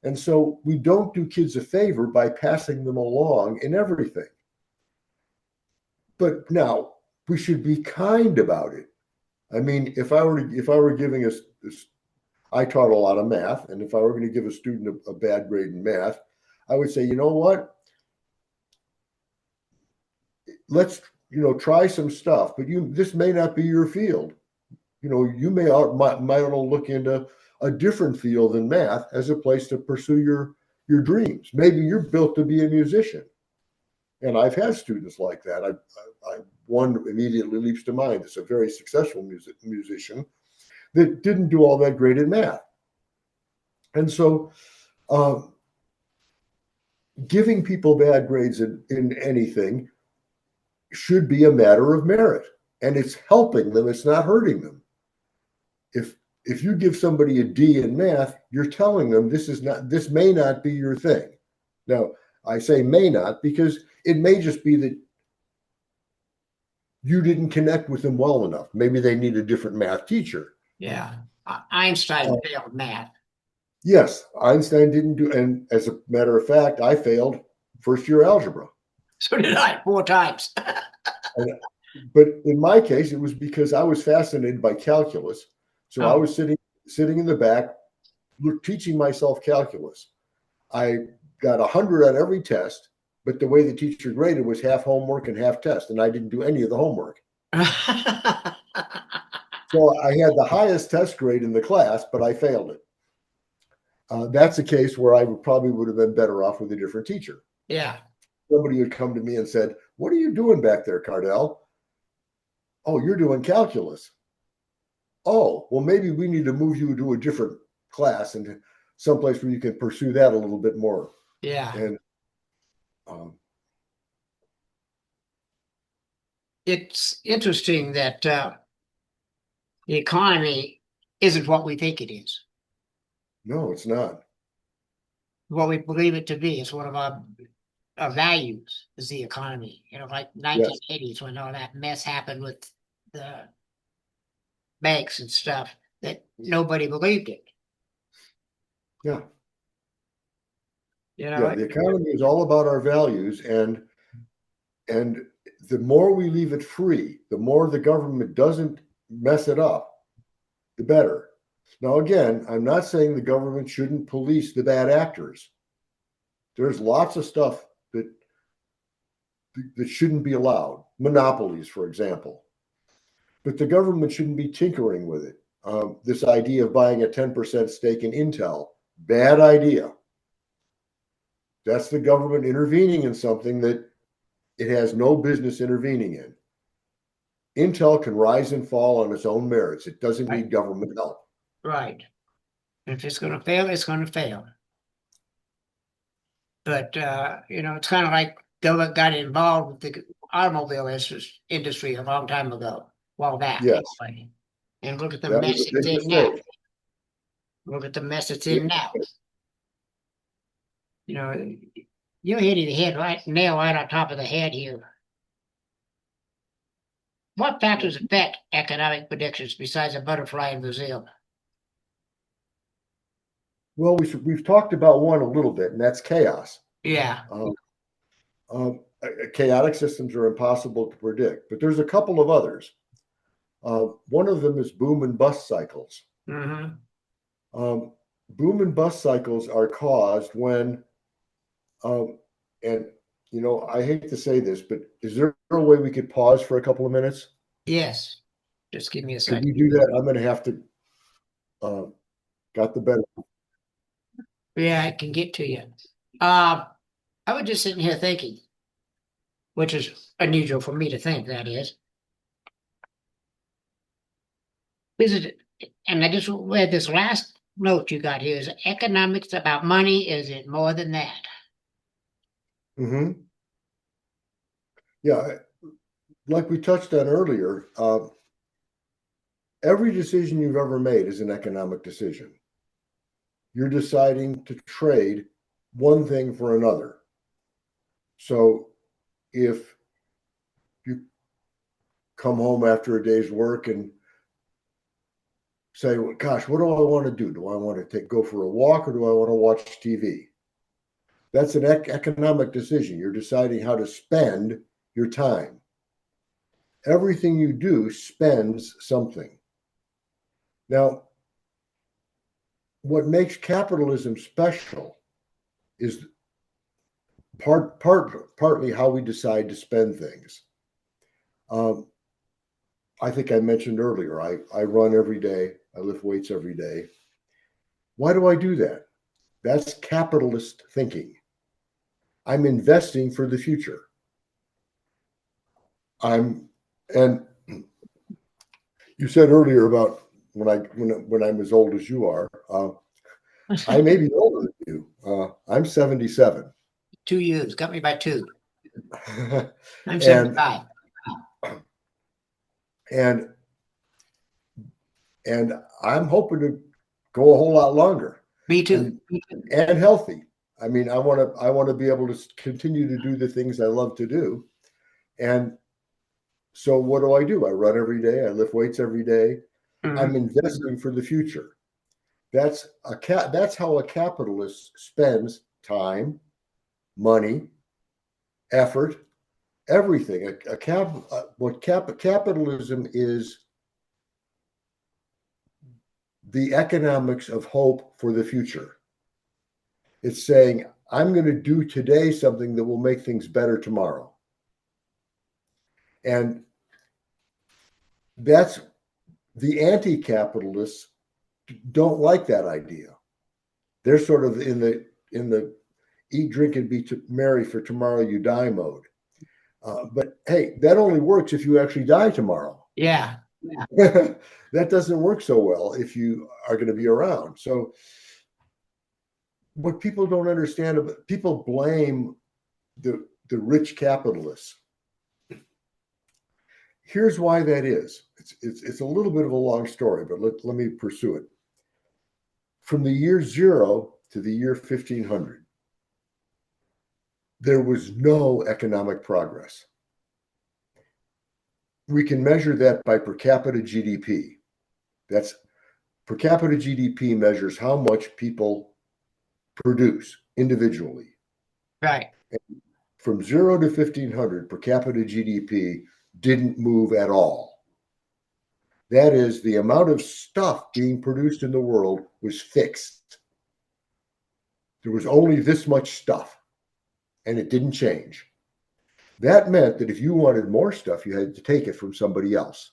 And so we don't do kids a favor by passing them along in everything. But now we should be kind about it. I mean, if I were giving us this, I taught a lot of math, and if I were going to give a student a bad grade in math, I would say, you know what? Let's try some stuff, but this may not be your field. You might want to look into a different field than math as a place to pursue your dreams. Maybe you're built to be a musician, and I've had students like that. One immediately leaps to mind. It's a very successful musician that didn't do all that great at math, and so giving people bad grades in anything should be a matter of merit, and it's helping them. It's not hurting them. If you give somebody a D in math, you're telling them this may not be your thing. Now, I say may not because it may just be that you didn't connect with them well enough. Maybe they need a different math teacher. Yeah. Einstein failed math. Yes, Einstein didn't do, and as a matter of fact, I failed first year algebra. So did I 4 times. But in my case, it was because I was fascinated by calculus. So I was sitting in the back, teaching myself calculus. I got 100 on every test, but the way the teacher graded was half homework and half test, and I didn't do any of the homework. So I had the highest test grade in the class, but I failed it. That's a case where I probably would have been better off with a different teacher. Yeah. Somebody would come to me and said, "What are you doing back there, Cardell?" "Oh, you're doing calculus." "Oh, well, maybe we need to move you to a different class and someplace where you can pursue that a little bit more." Yeah. And um, It's interesting that the economy isn't what we think it is, no, it's not. what we believe it to be. It's one of our values is the economy. Like Yes, 1980s when all that mess happened with the banks and stuff, that nobody believed it. yeah, You yeah. know, The economy is all about our values, and the more we leave it free, the more the government doesn't mess it up, the better. Now, again, I'm not saying the government shouldn't police the bad actors. There's lots of stuff that shouldn't be allowed. Monopolies, for example. But the government shouldn't be tinkering with it. This idea of buying a 10% stake in Intel, bad idea. That's the government intervening in something that it has no business intervening in. Intel can rise and fall on its own merits. It doesn't right? need government help. Right. If it's going to fail, it's going to fail. But it's kind of like government got involved with the automobile industry a long time ago, while back Yes, anyway. And look at the that was mess a it's big in now. mistake. Look at the mess it's Yeah. in now. You know, you're hitting the head nail right on top of the head here. What factors affect economic predictions besides a butterfly in Brazil? Well, we've talked about one a little bit, and that's chaos. Yeah. Um, Chaotic systems are impossible to predict, but there's a couple of others. One of them is boom and bust cycles. Mm-hmm. Um, Boom and bust cycles are caused when, and I hate to say this, but is there a way we could pause for a couple of minutes? Yes. Just give me a Could second. we do that? I'm going to have to. Uh, got the better. Yeah, I can get to you. Uh, I was just sitting here thinking, which is unusual for me to think, that is it, and I just read this last note you got here, is economics about money? Is it more than that? Hmm. Yeah, like we touched on earlier, every decision you've ever made is an economic decision. You're deciding to trade one thing for another. So if you come home after a day's work and say, well, gosh, what do I want to do? Do I want to go for a walk or do I want to watch TV? That's an economic decision. You're deciding how to spend your time. Everything you do spends something. Now, what makes capitalism special is partly how we decide to spend things. Um, I think I mentioned earlier, I run every day, I lift weights every day. Why do I do that? That's capitalist thinking. I'm investing for the future. I'm and you said earlier about when I'm as old as you are. I may be older than you. I'm 77, 2 years, got me by two. I'm and 75. and and I'm hoping to go a whole lot longer Me too. and healthy. I mean, I want to be able to continue to do the things I love to do. And so what do? I run every day. I lift weights every day. I'm Mhm. investing for the future. That's how a capitalist spends time, money, effort, everything. Capitalism is the economics of hope for the future. It's saying, I'm going to do today something that will make things better tomorrow. And that's the anti-capitalists don't like that idea. They're sort of in the eat, drink, and be merry, for tomorrow you die mode. But hey, that only works if you actually die tomorrow. Yeah. That doesn't work so well if you are going to be around. So what people don't understand, people blame the rich capitalists. Here's why that is. It's a little bit of a long story, but let me pursue it. From the year 0 to the year 1500, there was no economic progress. We can measure that by per capita GDP. That's per capita GDP measures how much people produce individually. Right. And from 0 to 1500, per capita GDP didn't move at all. That is, the amount of stuff being produced in the world was fixed. There was only this much stuff, and it didn't change. That meant that if you wanted more stuff, you had to take it from somebody else.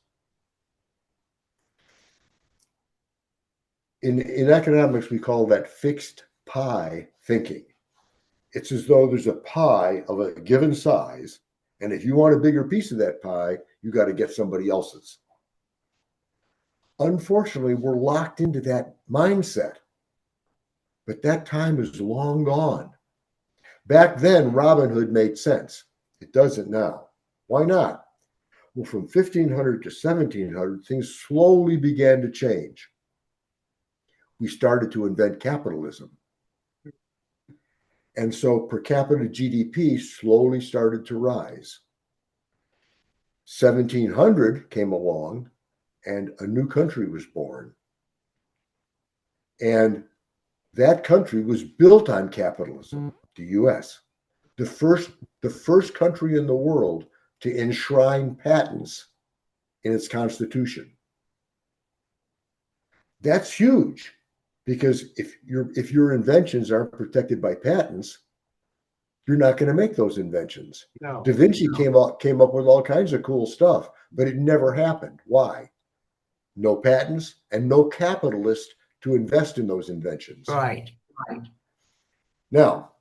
In economics, we call that fixed pie thinking. It's as though there's a pie of a given size, and if you want a bigger piece of that pie, you got to get somebody else's. Unfortunately, we're locked into that mindset, but that time is long gone. Back then, Robin Hood made sense. It doesn't now. Why not? Well, from 1500 to 1700, things slowly began to change. We started to invent capitalism. And so per capita GDP slowly started to rise. 1700 came along and a new country was born. And that country was built on capitalism, the US. The first country in the world to enshrine patents in its constitution. That's huge, because if your inventions aren't protected by patents, you're not going to make those inventions. No. Da Vinci came up with all kinds of cool stuff, but it never happened. Why? No patents and no capitalist to invest in those inventions. Right. Now,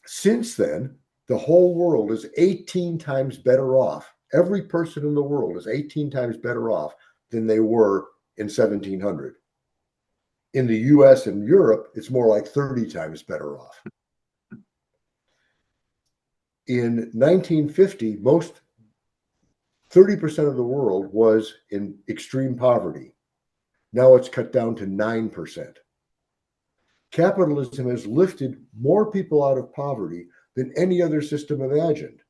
since then, the whole world is 18 times better off. Every person in the world is 18 times better off than they were in 1700. In the US and Europe, it's more like 30 times better off. In 1950, 30% of the world was in extreme poverty. Now it's cut down to 9%. Capitalism has lifted more people out of poverty than any other system imagined.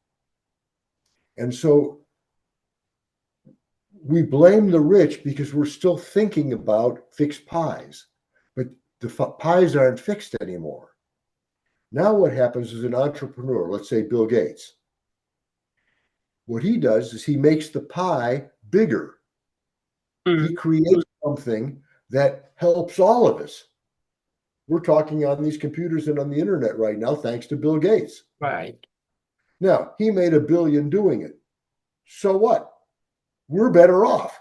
And so we blame the rich because we're still thinking about fixed pies, but the pies aren't fixed anymore. Now what happens is an entrepreneur, let's say Bill Gates, what he does is he makes the pie bigger. He creates something that helps all of us. We're talking on these computers and on the internet right now, thanks to Bill Gates. Right. Now, he made $1 billion doing it. So what? We're better off.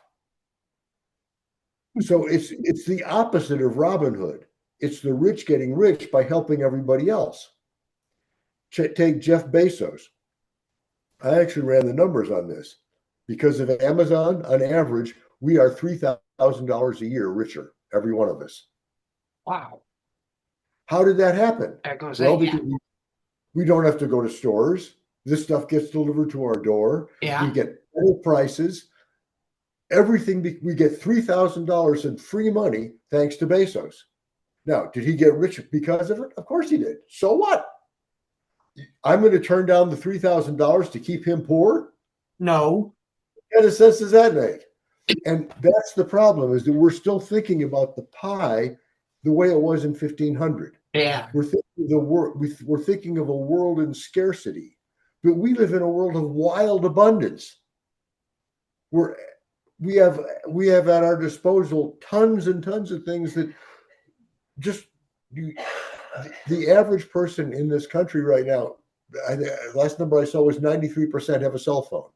So it's the opposite of Robin Hood. It's the rich getting rich by helping everybody else. Take Jeff Bezos. I actually ran the numbers on this. Because of Amazon, on average, we are $3,000 a year richer, every one of us. Wow. How did that happen? Because we don't have to go to stores. This stuff gets delivered to our door. Yeah. We get better prices. Everything, we get $3,000 in free money thanks to Bezos. Now, did he get rich because of it? Of course he did. So what? I'm going to turn down the $3,000 to keep him poor? No. What kind of sense does that make? And that's the problem, is that we're still thinking about the pie the way it was in 1500. Yeah. We're thinking of a world in scarcity, but we live in a world of wild abundance. We have at our disposal tons and tons of things that just the average person in this country right now, last number I saw was 93% have a cell phone.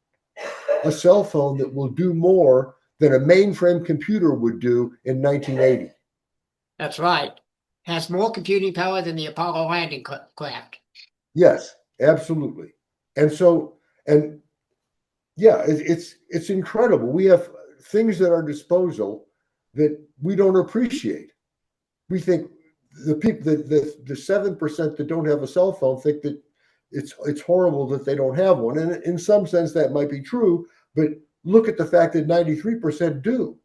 A cell phone that will do more than a mainframe computer would do in 1980. That's right. Has more computing power than the Apollo landing craft. Yes, absolutely. And so, and yeah, it's incredible. We have things at our disposal that we don't appreciate. We think the people the 7% that don't have a cell phone think that it's horrible that they don't have one. And in some sense that might be true, but look at the fact that 93% do.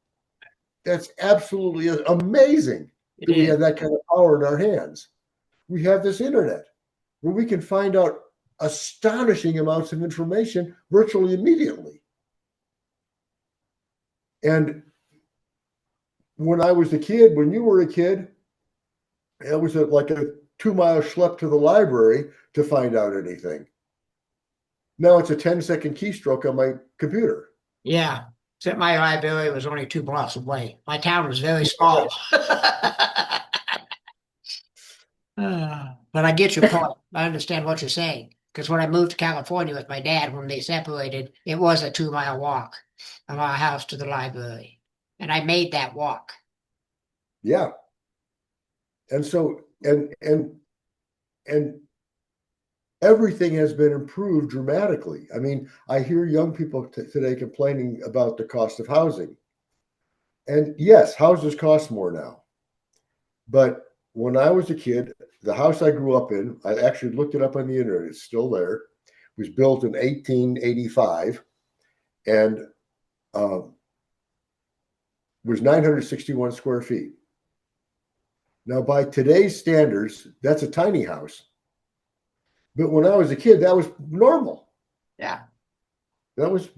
That's absolutely amazing It that we is. have that kind of power in our hands. We have this internet where we can find out astonishing amounts of information virtually immediately. And when I was a kid, when you were a kid, it was like a 2-mile schlep to the library to find out anything. Now it's a 10-second keystroke on my computer. Yeah. Except my library was only 2 blocks away. My town was very small. But I get your point. I understand what you're saying. Because when I moved to California with my dad, when they separated, it was a 2-mile walk from our house to the library. And I made that walk. Yeah. And so and everything has been improved dramatically. I mean, I hear young people today complaining about the cost of housing. And yes, houses cost more now. But when I was a kid, the house I grew up in, I actually looked it up on the internet, it's still there, it was built in 1885 and was 961 square feet. Now, by today's standards, that's a tiny house. But when I was a kid, that was normal. Yeah. That was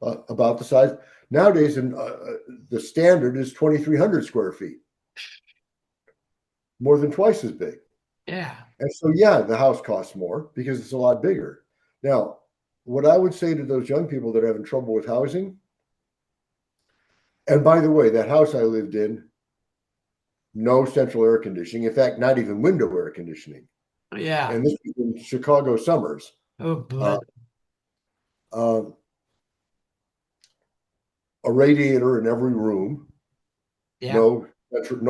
about the size. Nowadays, the standard is 2,300 square feet, more than twice as big. Yeah. And so, yeah, the house costs more because it's a lot bigger. Now, what I would say to those young people that are having trouble with housing, and by the way, that house I lived in, no central air conditioning. In fact, not even window air conditioning. Yeah. And this was in Chicago summers. Oh, boy. A radiator in every room. Yeah. No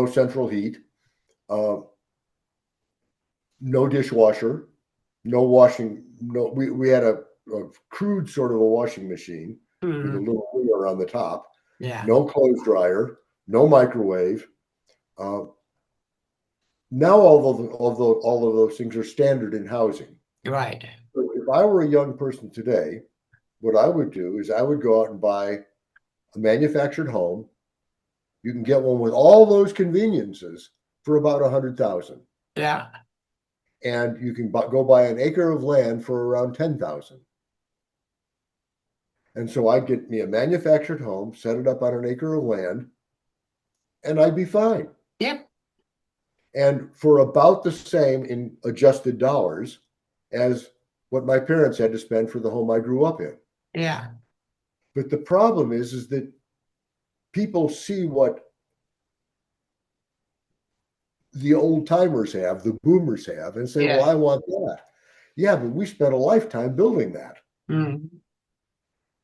central heat. No dishwasher. No washing. No, we had a crude sort of a washing machine with a Mhm. little wheel on the top. Yeah. No clothes dryer. No microwave. Now all of those things are standard in housing. Right. So if I were a young person today, what I would do is I would go out and buy a manufactured home. You can get one with all those conveniences for about 100,000, Yeah. and you can go buy an acre of land for around 10,000. And so I'd get me a manufactured home, set it up on an acre of land, and I'd be fine. Yep. And for about the same in adjusted dollars as what my parents had to spend for the home I grew up in. Yeah. But the problem is that people see what the old timers have, the boomers have, and say, well, Yeah. I want that. Yeah, but we spent a lifetime building that. Mhm.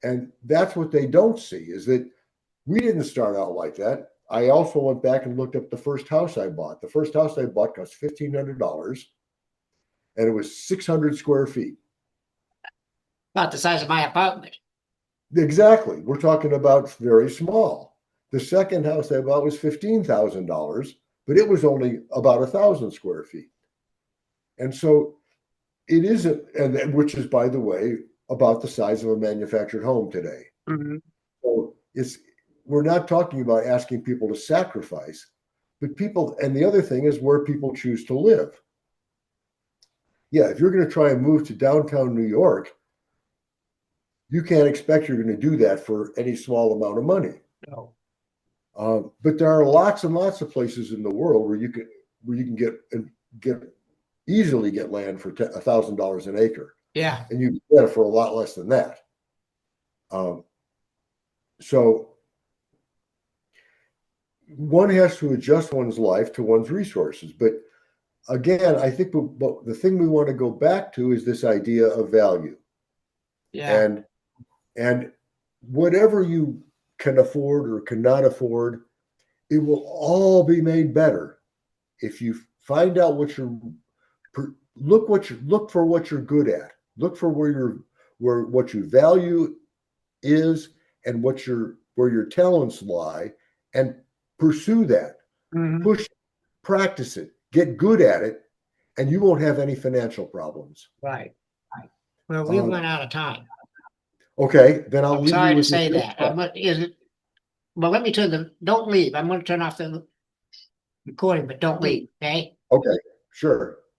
And that's what they don't see is that we didn't start out like that. I also went back and looked up the first house I bought. The first house I bought cost $1,500 and it was 600 square feet. About the size of my apartment. Exactly. We're talking about very small. The second house I bought was $15,000, but it was only about 1,000 square feet. And so it isn't, and which is, by the way, about the size of a manufactured home today. Mhm. So we're not talking about asking people to sacrifice, but people, and the other thing is where people choose to live. Yeah, if you're going to try and move to downtown New York, you can't expect you're going to do that for any small amount of money. No. But there are lots and lots of places in the world where you can get easily get land for $1,000 an acre, Yeah. and you can get it for a lot less than that. So one has to adjust one's life to one's resources. But again, I think the thing we want to go back to is this idea of value. Yeah. And whatever you can afford or cannot afford, it will all be made better if you Find out what you're look for what you're good at. Look for where what you value is and where your talents lie, and pursue that. Mhm. Push, practice it, get good at it, and you won't have any financial problems. Right. Well, we've run out of time. Okay, then I'll I'm leave you sorry to with say this. that. Is it? Well, let me turn the. Don't leave. I'm going to turn off the recording, but don't leave. Okay. Okay, sure.